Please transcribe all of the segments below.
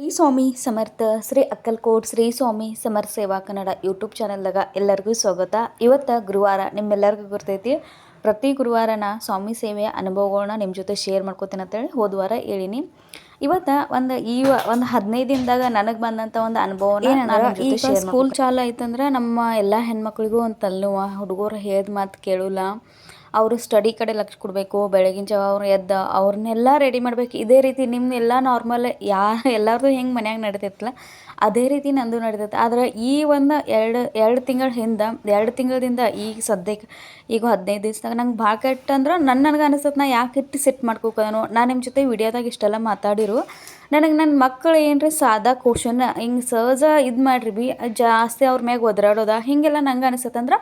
ಶ್ರೀ ಸ್ವಾಮಿ ಸಮರ್ಥ ಶ್ರೀ ಅಕ್ಕಲ್ಕೋಟ್ ಶ್ರೀ ಸ್ವಾಮಿ ಸಮರ್ಥ ಸೇವಾ ಕನ್ನಡ ಯೂಟ್ಯೂಬ್ ಚಾನಲ್ದಾಗ ಎಲ್ಲರಿಗೂ ಸ್ವಾಗತ. ಇವತ್ತು ಗುರುವಾರ ನಿಮ್ಮೆಲ್ಲರಿಗೂ ಗೊತ್ತೈತಿ. ಪ್ರತಿ ಗುರುವಾರ ನಾ ಸ್ವಾಮಿ ಸೇವೆಯ ಅನುಭವಗಳನ್ನ ನಿಮ್ಮ ಜೊತೆ ಶೇರ್ ಮಾಡ್ಕೋತೀನಿ ಅಂತೇಳಿ ಹೋದ ವಾರ ಹೇಳಿನಿ. ಇವತ್ತು ಒಂದು 15 ದಿನದಾಗ ನನಗೆ ಬಂದಂಥ ಒಂದು ಅನುಭವನ ನಾನು ಈಗ ಸ್ಕೂಲ್ ಚಾಲು ಆಯ್ತಂದ್ರೆ ನಮ್ಮ ಎಲ್ಲ ಹೆಣ್ಮಕ್ಳಿಗೂ ಒಂದು ತಲೆನೋವು. ಹುಡುಗರು ಹೇಳಿದ ಮಾತು ಕೇಳೋಲ್ಲ, ಅವರು ಸ್ಟಡಿ ಕಡೆ ಲಕ್ಷ ಕೊಡಬೇಕು. ಬೆಳಗಿನ ಜಾವ ಅವ್ರು ಅವ್ರನ್ನೆಲ್ಲ ರೆಡಿ ಮಾಡಬೇಕು. ಇದೇ ರೀತಿ ನಿಮ್ಮೆಲ್ಲ ನಾರ್ಮಲ್ ಎಲ್ಲರದು ಹೆಂಗೆ ಮನ್ಯಾಗ ನಡಿತೈತಲ್ಲ ಅದೇ ರೀತಿ ನಂದು ನಡಿತೈತೆ. ಆದ್ರೆ ಈ ಒಂದು ಎರಡು ತಿಂಗಳ ಹಿಂದೆ 2 ತಿಂಗಳದಿಂದ ಈಗ ಸದ್ಯಕ್ಕೆ ಈಗ 15 ದಿವ್ಸದಾಗ ನಂಗೆ ಭಾಳ ಕೆಟ್ಟ ಅಂದ್ರೆ ನನಗೆ ಅನಿಸ್ತದೆ ನಾ ಯಾಕೆ ಇಟ್ಟು ಸೆಟ್ ಮಾಡ್ಕೋಕನು. ನಾನು ನಿಮ್ಮ ಜೊತೆ ವಿಡಿಯೋದಾಗ ಇಷ್ಟೆಲ್ಲ ಮಾತಾಡಿರು. ನನ್ನ ಮಕ್ಕಳು ಏನ್ರಿ ಸಾದಾ ಕ್ವಶನ್ ಹಿಂಗೆ ಸಹಜ ಇದು ಮಾಡ್ರಿ ಬಿ ಜಾಸ್ತಿ ಅವ್ರ ಮ್ಯಾಗ ಒದರಾಡೋದ ಹಿಂಗೆಲ್ಲ ನಂಗೆ ಅನಿಸ್ತದೆ. ಅಂದ್ರೆ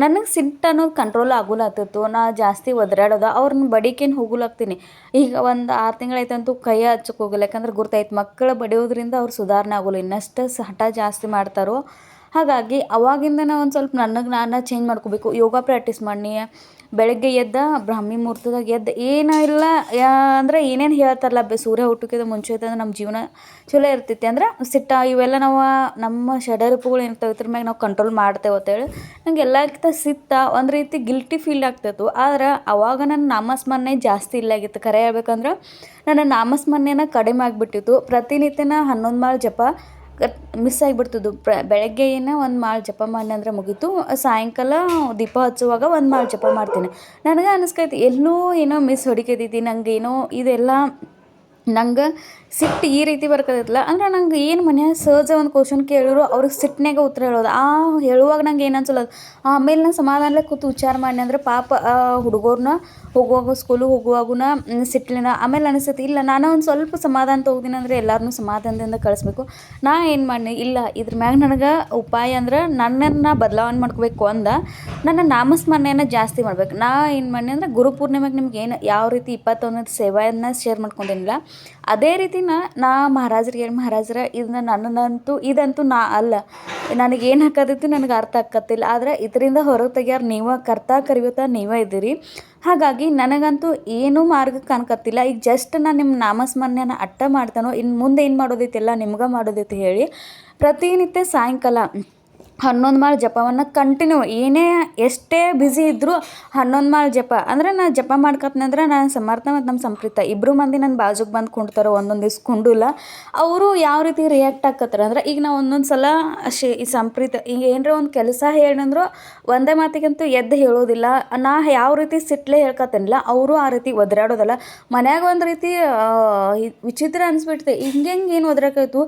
ನನಗೆ ಸಿಟ್ಟು ಅನ್ನೋದು ಕಂಟ್ರೋಲ್ ಆಗೋಲಾಗ್ತಿತ್ತು. ನಾ ಜಾಸ್ತಿ ಒದರಾಡೋದ ಅವ್ರನ್ನ ಬಡಿಕೇನು ಹೋಗ್ಲಾಗ್ತೀನಿ. ಈಗ ಒಂದು 6 ತಿಂಗಳಾಯ್ತಂತೂ ಕೈ ಹಚ್ಚಕ್ಕೆ ಹೋಗಿಲ್ಲ. ಯಾಕಂದ್ರೆ ಗುರ್ತೈತೆ ಮಕ್ಕಳು ಬಡಿಯೋದ್ರಿಂದ ಅವ್ರು ಸುಧಾರಣೆ ಆಗೋಲ್ಲ, ಇನ್ನಷ್ಟು ಹಠ ಜಾಸ್ತಿ ಮಾಡ್ತಾರೋ. ಹಾಗಾಗಿ ಅವಾಗಿಂದ ಒಂದು ಸ್ವಲ್ಪ ನನಗೆ ನಾನು ಚೇಂಜ್ ಮಾಡ್ಕೋಬೇಕು. ಯೋಗ ಪ್ರಾಕ್ಟೀಸ್ ಮಾಡಿ ಬೆಳಗ್ಗೆ ಬ್ರಾಹ್ಮಿ ಮುಹೂರ್ತದಾಗ ಏನೂ ಇಲ್ಲ ಅಂದರೆ ಏನೇನು ಹೇಳ್ತಾರಲ್ಲ ಸೂರ್ಯ ಹುಟ್ಟೋಕ್ಕಿಂತ ಮುಂಚೆ ಅಂದ್ರೆ ನಮ್ಮ ಜೀವನ ಚಲೋ ಇರ್ತೈತಿ. ಅಂದ್ರೆ ಸಿಟ್ಟ ಇವೆಲ್ಲ ನಾವು ನಮ್ಮ ಷಡ್ರೂಪಗಳು ಏನಿರ್ತಾವೆ ಇದ್ರ ಮ್ಯಾಗ ನಾವು ಕಂಟ್ರೋಲ್ ಮಾಡ್ತೇವೆ ಅಂತೇಳಿ ನಂಗೆ ಎಲ್ಲಕ್ಕಿಂತ ಸಿಟ್ಟ ಒಂದು ರೀತಿ ಗಿಲ್ಟಿ ಫೀಲ್ ಆಗ್ತಾಯಿತ್ತು. ಆದ್ರೆ ಅವಾಗ ನನ್ನ ನಾಮಸ್ಮರಣೆ ಜಾಸ್ತಿ ಇಲ್ಲಾಗಿತ್ತು. ಖರೆ ಹೇಳ್ಬೇಕಂದ್ರೆ ನನ್ನ ನಾಮಸ್ಮರಣೆನ ಕಡಿಮೆ ಆಗಿಬಿಟ್ಟಿತ್ತು. ಪ್ರತಿನಿತ್ಯನ 11 ಮಾಳು ಜಪ ಮಿಸ್ ಆಗಿಬಿಡ್ತಿದ್ದು. ಬೆಳಗ್ಗೆ ಒಂದು ಮಾಳು ಜಪ ಮಾಡಿ ಅಂದರೆ ಮುಗೀತು. ಸಾಯಂಕಾಲ ದೀಪ ಹಚ್ಚುವಾಗ 1 ಮಾಳು ಜಪ ಮಾಡ್ತೀನಿ. ನನಗೆ ಅನಿಸ್ಕೈತಿ ಎಲ್ಲೋ ಏನೋ ಮಿಸ್ ಹೊಡಿಕೈತೈತಿ ನಂಗೆ, ಏನೋ ಇದೆಲ್ಲ ನಂಗೆ ಸಿಟ್ಟು ಈ ರೀತಿ ಬರ್ಕೈತಲ್ಲ. ಅಂದ್ರೆ ನಂಗೆ ಏನು ಮನ್ಯಾಗ ಸಹಜ ಒಂದು ಕ್ವಶನ್ ಕೇಳಿದ್ರು ಅವ್ರಿಗೆ ಸಿಟ್ಟಿನಾಗ ಉತ್ತರ ಹೇಳೋದು. ಹೇಳುವಾಗ ನಂಗೆ ಏನು ಅನ್ಸಲ್ಲ. ಆಮೇಲೆ ನಾನು ಸಮಾಧಾನಲೇ ಕೂತು ವಿಚಾರ ಮಾಡಿ ಅಂದ್ರೆ ಪಾಪ ಹುಡುಗರನ್ನ ಹೋಗುವಾಗ ಸ್ಕೂಲಿಗೆ ಹೋಗುವಾಗೂ ಸಿಟ್ಟಿನ ಆಮೇಲೆ ಅನಿಸ್ತೈತಿ ಇಲ್ಲ ನಾನು ಒಂದು ಸ್ವಲ್ಪ ಸಮಾಧಾನ ತೊಗೋತೀನಿ ಅಂದರೆ ಎಲ್ಲರನ್ನೂ ಸಮಾಧಾನದಿಂದ ಕಳಿಸ್ಬೇಕು. ನಾ ಏನು ಮಾಡಿ ಇಲ್ಲ ಇದ್ರ ಮ್ಯಾಗ ನನಗೆ ಉಪಾಯ ಅಂದ್ರೆ ನನ್ನನ್ನು ಬದಲಾವಣೆ ಮಾಡ್ಕೋಬೇಕು. ನನ್ನ ನಾಮಸ್ಮರಣೆಯನ್ನು ಜಾಸ್ತಿ ಮಾಡ್ಬೇಕು. ನಾ ಏನು ಮಾಡಿ ಅಂದರೆ ಗುರುಪೂರ್ಣಿಮೆಗೆ ನಿಮ್ಗೆ ಏನು ಯಾವ ರೀತಿ 21 ಸೇವೆಯನ್ನು ಶೇರ್ ಮಾಡ್ಕೊಂಡಿಲ್ಲ ಅದೇ ರೀತಿ ನಾ ಮಹಾರಾಜರಿಗೆ ಹೇಳಿ ಮಹಾರಾಜರ ಇದಂತೂ ನಾ ಅಲ್ಲ, ನನಗೇನು ಹಾಕೋದಿತ್ತು ನನಗೆ ಅರ್ಥ ಆಕತ್ತಿಲ್ಲ. ಆದರೆ ಇದರಿಂದ ಹೊರಗೆ ತೆಗಿಯಾರ ನೀವು, ಕರ್ತ ಕರಿಯುತ್ತಾ ನೀವೇ ಇದ್ದೀರಿ. ಹಾಗಾಗಿ ನನಗಂತೂ ಏನೂ ಮಾರ್ಗ ಕಾಣ್ಕತ್ತಿಲ್ಲ. ಈಗ ಜಸ್ಟ್ ನಾನು ನಿಮ್ಮ ನಾಮಸ್ಮರಣೆಯನ್ನು ಅಟ್ಟ ಮಾಡ್ತಾನೋ, ಇನ್ನು ಮುಂದೆ ಏನು ಮಾಡೋದೈತೆಲ್ಲ ನಿಮ್ಗೆ ಮಾಡೋದೈತೆ ಹೇಳಿ ಪ್ರತಿನಿತ್ಯ ಸಾಯಂಕಾಲ 11 ಮಾಳು ಜಪವನ್ನು ಕಂಟಿನ್ಯೂ ಏನೇ ಎಷ್ಟೇ ಬ್ಯುಸಿ ಇದ್ದರೂ 11 ಮಾಳು ಜಪ ಅಂದರೆ ನಾನು ಜಪ ಮಾಡ್ಕತ್ತೀನಿ ಅಂದ್ರೆ ನಾನು ಸಮರ್ಥ ಮತ್ತು ನಮ್ಮ ಸಂಪ್ರೀತ ಇಬ್ಬರು ಮಂದಿ ನನ್ನ ಬಾಜುಗೆ ಬಂದು ಕುಂಡ್ತಾರೆ. ಒಂದೊಂದು ದಿವ್ಸ ಕುಂಡಿಲ್ಲ. ಅವರು ಯಾವ ರೀತಿ ರಿಯಾಕ್ಟ್ ಆಕತ್ತಾರೆ ಅಂದ್ರೆ ಈಗ ನಾವು ಒಂದೊಂದು ಸಲ ಈ ಸಂಪ್ರೀತ ಈಗ ಏನರ ಒಂದು ಕೆಲಸ ಹೇಳಂದ್ರು ಒಂದೇ ಮಾತಿಗಂತೂ ಎದ್ದು ಹೇಳೋದಿಲ್ಲ. ನಾ ಯಾವ ರೀತಿ ಸಿಟ್ಲೇ ಹೇಳ್ಕತ್ತೇನಿಲ್ಲ ಅವರು ಆ ರೀತಿ ಒದರಾಡೋದಲ್ಲ. ಮನ್ಯಾಗ ಒಂದು ರೀತಿ ವಿಚಿತ್ರ ಅನಿಸ್ಬಿಡ್ತೆ. ಹಿಂಗೆ ಏನು ಒದರಾಕಾಯ್ತು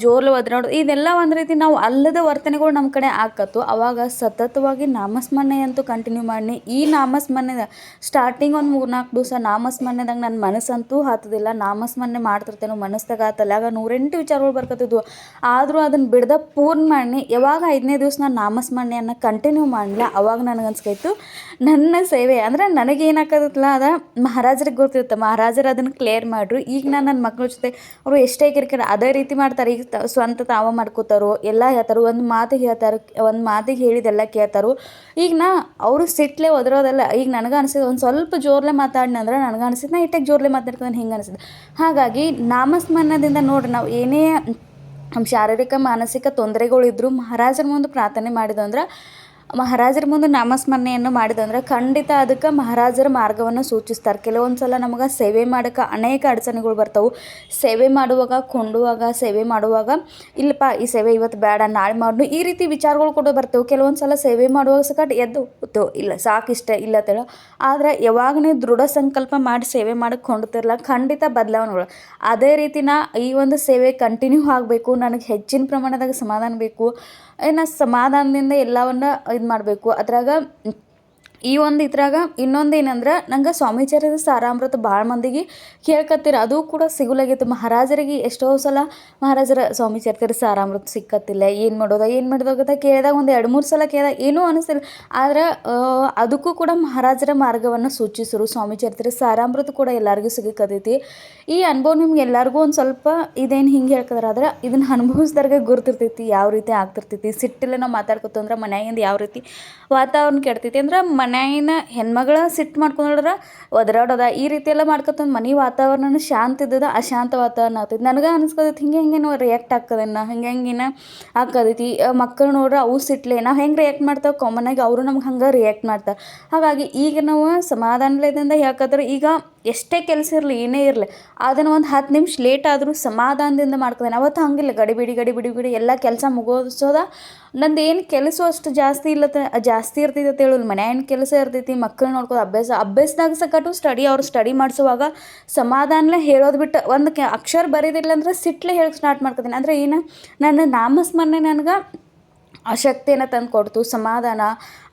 ಜೋರ್ಲು ಒದರಾಡೋದು ಇದೆಲ್ಲ ಒಂದು ರೀತಿ ನಾವು ಅಲ್ಲದ ವರ್ತನೆಗಳು ನಮ್ಮ ಕಡೆ ಆಕತ್ತು. ಅವಾಗ ಸತತವಾಗಿ ನಾಮಸ್ಮರಣೆ ಅಂತೂ ಕಂಟಿನ್ಯೂ ಮಾಡಿ ಈ ನಾಮಸ್ಮರಣೆದ ಸ್ಟಾರ್ಟಿಂಗ್ ಒಂದು 3-4 ದಿವಸ ನಾಮಸ್ಮರಣೆದಾಗ ನನ್ನ ಮನಸ್ಸಂತೂ ಹತ್ತದಿಲ್ಲ. ನಾಮಸ್ಮರಣೆ ಮಾಡ್ತಿರ್ತೇನೋ ಮನಸ್ಸಾಗ ತಲೆಯಾಗ 108 ವಿಚಾರಗಳು ಬರ್ಕತ್ತಿದ್ವು. ಆದರೂ ಅದನ್ನು ಬಿಡ್ದ ಪೂರ್ಣ ಮಾಡಿ ಯಾವಾಗ 5ನೇ ದಿವಸ ನಾನು ನಾಮಸ್ಮರಣೆಯನ್ನು ಕಂಟಿನ್ಯೂ ಮಾಡಲಿಲ್ಲ ಅವಾಗ ನನಗನ್ಸ್ಕಾಯ್ತು ನನ್ನ ಸೇವೆ ಅಂದರೆ ನನಗೇನಾಕತ್ತಲ್ಲ ಅದ ಮಹಾರಾಜರಿಗೆ ಗೊತ್ತಿರುತ್ತೆ. ಮಹಾರಾಜರು ಅದನ್ನು ಕ್ಲಿಯರ್ ಮಾಡ್ರು. ಈಗ ನಾನು ನನ್ನ ಮಕ್ಕಳ ಜೊತೆ ಅವರು ಎಷ್ಟೇ ಕಿರಿಕಿರಿ ಅದೇ ರೀತಿ ಮಾಡ್ತಾರೆ. ಈಗ ಸ್ವಂತ ತಾವ ಮಾಡ್ಕೋತಾರೋ ಎಲ್ಲ ಹೇಳ್ತಾರೋ, ಒಂದು ಮಾತಿಗೆ ಹೇಳ್ತಾರೆ, ಒಂದು ಮಾತಿಗೆ ಹೇಳಿದೆಲ್ಲ ಕೇಳ್ತಾರೋ. ಈಗ ಅವರು ಸಿಟ್ಲೇ ಒದರೋದಲ್ಲ. ಈಗ ನನಗೆ ಅನಿಸಿದ ಒಂದು ಸ್ವಲ್ಪ ಜೋರ್ಲೆ ಮಾತಾಡಿನ ಅಂದ್ರೆ ನನಗೆ ಅನಿಸಿದ್ದು ನಾ ಇಟ್ಟಾಗ ಜೋರ್ಲೆ ಮಾತಾಡ್ತಾನೆ ಹಿಂಗೆ ಅನಿಸಿದ್ದು. ಹಾಗಾಗಿ ನಾಮಸ್ಮರಣದಿಂದ ನೋಡ್ರಿ ನಾವು ಏನೇ ನಮ್ಮ ಶಾರೀರಿಕ ಮಾನಸಿಕ ತೊಂದರೆಗಳಿದ್ರು ಮಹಾರಾಜರ ಮುಂದೆ ಪ್ರಾರ್ಥನೆ ಮಾಡಿದಂದ್ರೆ ಮಹಾರಾಜರ ಮುಂದೆ ನಾಮಸ್ಮರಣೆಯನ್ನು ಮಾಡಿದಂದ್ರೆ ಖಂಡಿತ ಅದಕ್ಕೆ ಮಹಾರಾಜರ ಮಾರ್ಗವನ್ನು ಸೂಚಿಸ್ತಾರೆ. ಕೆಲವೊಂದು ಸಲ ನಮಗೆ ಸೇವೆ ಮಾಡೋಕ್ಕೆ ಅನೇಕ ಅಡಚಣೆಗಳು ಬರ್ತಾವೆ. ಸೇವೆ ಸೇವೆ ಮಾಡುವಾಗ ಇಲ್ಲಪ್ಪ ಈ ಸೇವೆ ಇವತ್ತು ಬೇಡ ನಾಳೆ ಮಾಡು ಈ ರೀತಿ ವಿಚಾರಗಳು ಕೂಡ ಬರ್ತವೆ. ಕೆಲವೊಂದು ಸಲ ಸೇವೆ ಮಾಡುವಾಗ ಸಕಟ್ ಎದ್ದು ಇಲ್ಲ ಸಾಕಿಷ್ಟ ಇಲ್ಲ ತೇಳ. ಆದರೆ ಯಾವಾಗ ನೀವು ದೃಢ ಸಂಕಲ್ಪ ಮಾಡಿ ಸೇವೆ ಮಾಡೋಕ್ಕೆ ಹೊಂಡ್ತಿರಲ್ಲ ಖಂಡಿತ ಬದಲಾವಣೆಗಳು. ಅದೇ ರೀತಿ ಈ ಒಂದು ಸೇವೆ ಕಂಟಿನ್ಯೂ ಆಗಬೇಕು. ನನಗೆ ಹೆಚ್ಚಿನ ಪ್ರಮಾಣದಾಗ ಸಮಾಧಾನ ಬೇಕು. ಸಮಾಧಾನದಿಂದ ಎಲ್ಲವನ್ನ ಇದು ಮಾಡಬೇಕು. ಅದ್ರಾಗ ಇದ್ರಾಗ ಇನ್ನೊಂದು ಏನಂದ್ರೆ ನಂಗೆ ಸ್ವಾಮಿ ಚರಿತ್ರೆ ಸಾರಾಮೃತ ಭಾಳ ಮಂದಿಗೆ ಕೇಳ್ಕತ್ತೀರ ಅದು ಕೂಡ ಸಿಗಲಾಗಿತ್ತು. ಮಹಾರಾಜರಿಗೆ ಎಷ್ಟೋ ಸಲ ಮಹಾರಾಜರ ಸ್ವಾಮಿ ಚರಿತ್ರೆ ಸಾರಾಮೃತ ಸಿಕ್ಕತ್ತಿಲ್ಲ, ಏನು ಮಾಡೋದ ಕೇಳಿದಾಗ ಒಂದು 2-3 ಸಲ ಕೇಳಿದಾಗ ಏನೂ ಅನಿಸ್ತಿಲ್ಲ. ಆದರೆ ಅದಕ್ಕೂ ಕೂಡ ಮಹಾರಾಜರ ಮಾರ್ಗವನ್ನು ಸೂಚಿಸರು. ಸ್ವಾಮಿ ಚರಿತ್ರೆ ಸಾರಾಮೃತ ಕೂಡ ಎಲ್ಲರಿಗೂ ಸಿಗಕತ್ತೈತಿ. ಈ ಅನುಭವ ನಿಮ್ಗೆ ಎಲ್ಲರಿಗೂ ಒಂದು ಸ್ವಲ್ಪ ಇದೇನು ಹಿಂಗೆ ಹೇಳ್ಕದಾರ. ಆದ್ರೆ ಇದನ್ನು ಅನುಭವಿಸ್ದಾರ್ಗೆ ಗುರ್ತಿರ್ತೈತಿ ಯಾವ ರೀತಿ ಆಗ್ತಿರ್ತೈತಿ. ಸಿಟ್ಟಿಲ್ಲ ನಾವು ಮಾತಾಡ್ಕೊತಂದ್ರೆ ಮನೆಯಾಗಿಂದ ಯಾವ ರೀತಿ ವಾತಾವರಣ ಕೆಡ್ತೈತಿ ಅಂದ್ರೆ ಮನ್ಯಾಗಿನ ಹೆಣ್ಮಗಳ ಸಿಟ್ಟು ಮಾಡ್ಕೊಂಡ್ರ ಒದರಾಡೋದ ಈ ರೀತಿ ಎಲ್ಲ ಮಾಡ್ಕೊತಂದು ಮನೆ ವಾತಾವರಣ ಶಾಂತ ಇದ್ದದ ಅಶಾಂತ ವಾತಾವರಣ ಆಗ್ತೈತಿ. ನನಗೆ ಅನಿಸ್ಕೊತೈತಿ ಹಿಂಗೆ ನಾವು ರಿಯಾಕ್ಟ್ ಆಗ್ತದೇನ ಹಿಂಗೇನ ಆಗ್ತದೈತಿ. ಮಕ್ಕಳು ನೋಡ್ರೆ ಅವು ಸಿಟ್ಲೆ ನಾವು ಹೆಂಗೆ ರಿಯಾಕ್ಟ್ ಮಾಡ್ತಾವೆ ಕಾಮನ್ನಾಗಿ ಅವರು ನಮ್ಗೆ ಹಂಗೆ ರಿಯಾಕ್ಟ್ ಮಾಡ್ತಾರೆ. ಹಾಗಾಗಿ ಈಗ ನಾವು ಸಮಾಧಾನದಿಂದ ಯಾಕಂದ್ರೆ ಈಗ ಎಷ್ಟೇ ಕೆಲಸ ಇರಲಿ ಏನೇ ಇರಲಿ ಅದನ್ನು ಒಂದು 10 ನಿಮಿಷ ಲೇಟ್ ಆದರೂ ಸಮಾಧಾನದಿಂದ ಮಾಡ್ಕೊದೇನೆ. ಅವತ್ತು ಹಂಗಿಲ್ಲ ಗಡಿಬಿಡಿ ಎಲ್ಲ ಕೆಲಸ ಮುಗಿಸೋದ. ನಂದು ಏನು ಕೆಲಸ ಅಷ್ಟು ಜಾಸ್ತಿ ಇರ್ತೈತೆ ಅಂತ ಹೇಳೋಲ್ಲ. ಮನ್ಯಾಗಿನ ಕೆಲಸ ಇರ್ತೈತಿ, ಮಕ್ಕಳು ನೋಡ್ಕೋದು, ಅಭ್ಯಾಸದಾಗ ಸಕಟು ಅವ್ರು ಸ್ಟಡಿ ಮಾಡಿಸುವಾಗ ಸಮಾಧಾನಲೇ ಹೇಳೋದು ಬಿಟ್ಟು ಒಂದು ಅಕ್ಷರ ಬರೀದಿಲ್ಲ ಅಂದ್ರೆ ಸಿಟ್ಲೆ ಹೇಳಕ್ಕೆ ಸ್ಟಾರ್ಟ್ ಮಾಡ್ಕೊತೀನಿ. ಅಂದರೆ ಏನು ನನ್ನ ನಾಮಸ್ಮರಣೆ ನನಗೆ ಆ ಶಕ್ತಿಯನ್ನು ತಂದು ಕೊಡ್ತು. ಸಮಾಧಾನ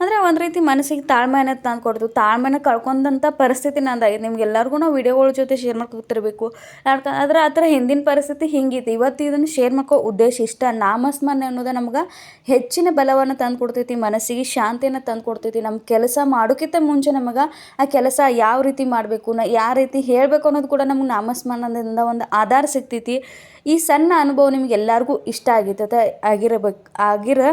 ಅಂದರೆ ಒಂದು ರೀತಿ ಮನಸ್ಸಿಗೆ ತಾಳ್ಮೆಯನ್ನು ತಂದು ಕೊಡ್ತು. ತಾಳ್ಮೆನ ಕಳ್ಕೊಂಡಂಥ ಪರಿಸ್ಥಿತಿ ನಂದಾಗಿದೆ. ನಿಮ್ಗೆಲ್ಲರಿಗೂ ನಾವು ವಿಡಿಯೋಗಳ ಜೊತೆ ಶೇರ್ ಮಾಡ್ಕೊತಿರ್ಬೇಕು. ಆದರೆ ಆ ಥರ ಹಿಂದಿನ ಪರಿಸ್ಥಿತಿ ಹಿಂಗಿತ್ತು. ಇವತ್ತು ಇದನ್ನು ಶೇರ್ ಮಾಡ್ಕೋ ಉದ್ದೇಶ ಇಷ್ಟ. ನಾಮಸ್ಮರಣೆ ಅನ್ನೋದು ನಮ್ಗೆ ಹೆಚ್ಚಿನ ಬಲವನ್ನು ತಂದು ಕೊಡ್ತೈತಿ, ಮನಸ್ಸಿಗೆ ಶಾಂತಿಯನ್ನು ತಂದು ಕೊಡ್ತೈತಿ. ನಮ್ಮ ಕೆಲಸ ಮಾಡೋಕ್ಕಿಂತ ಮುಂಚೆ ನಮಗೆ ಆ ಕೆಲಸ ಯಾವ ರೀತಿ ಮಾಡಬೇಕು, ಯಾವ ರೀತಿ ಹೇಳಬೇಕು ಅನ್ನೋದು ಕೂಡ ನಮ್ಗೆ ನಾಮಸ್ಮರಣದಿಂದ ಒಂದು ಆಧಾರ ಸಿಗ್ತೈತಿ. ಈ ಸಣ್ಣ ಅನುಭವ ನಿಮ್ಗೆ ಎಲ್ಲರಿಗೂ ಇಷ್ಟ ಆಗಿರೋ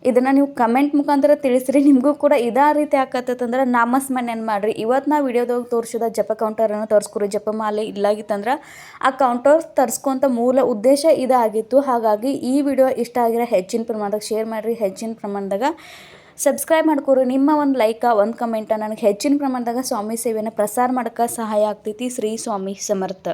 ಇದನ್ನು ನೀವು ಕಮೆಂಟ್ ಮುಖಾಂತರ ತಿಳಿಸ್ರಿ. ನಿಮಗೂ ಕೂಡ ಇದೇ ರೀತಿ ಆಕತ್ತಂದ್ರೆ ನಾಮಸ್ಮರಣೆಯನ್ನು ಮಾಡಿರಿ. ಇವತ್ತು ನಾವು ವಿಡಿಯೋದಾಗ ತೋರಿಸಿದ ಜಪ ಕೌಂಟರನ್ನು ತೋರಿಸ್ಕೊರಿ. ಜಪಮಾಲೆ ಇಲ್ಲಾಗಿತ್ತಂದ್ರೆ ಆ ಕೌಂಟರ್ ತರಿಸ್ಕೊಂಥ ಮೂಲ ಉದ್ದೇಶ ಇದಾಗಿತ್ತು. ಹಾಗಾಗಿ ಈ ವಿಡಿಯೋ ಇಷ್ಟ ಆಗಿರೋ ಹೆಚ್ಚಿನ ಪ್ರಮಾಣದಾಗ ಶೇರ್ ಮಾಡಿರಿ, ಹೆಚ್ಚಿನ ಪ್ರಮಾಣದಾಗ ಸಬ್ಸ್ಕ್ರೈಬ್ ಮಾಡ್ಕೊರಿ. ನಿಮ್ಮ ಒಂದು ಲೈಕ ಒಂದು ಕಮೆಂಟ ನನಗೆ ಹೆಚ್ಚಿನ ಪ್ರಮಾಣದಾಗ ಸ್ವಾಮಿ ಸೇವೆಯನ್ನು ಪ್ರಸಾರ ಮಾಡೋಕ್ಕೆ ಸಹಾಯ ಆಗ್ತೈತಿ. ಶ್ರೀ ಸ್ವಾಮಿ ಸಮರ್ಥ.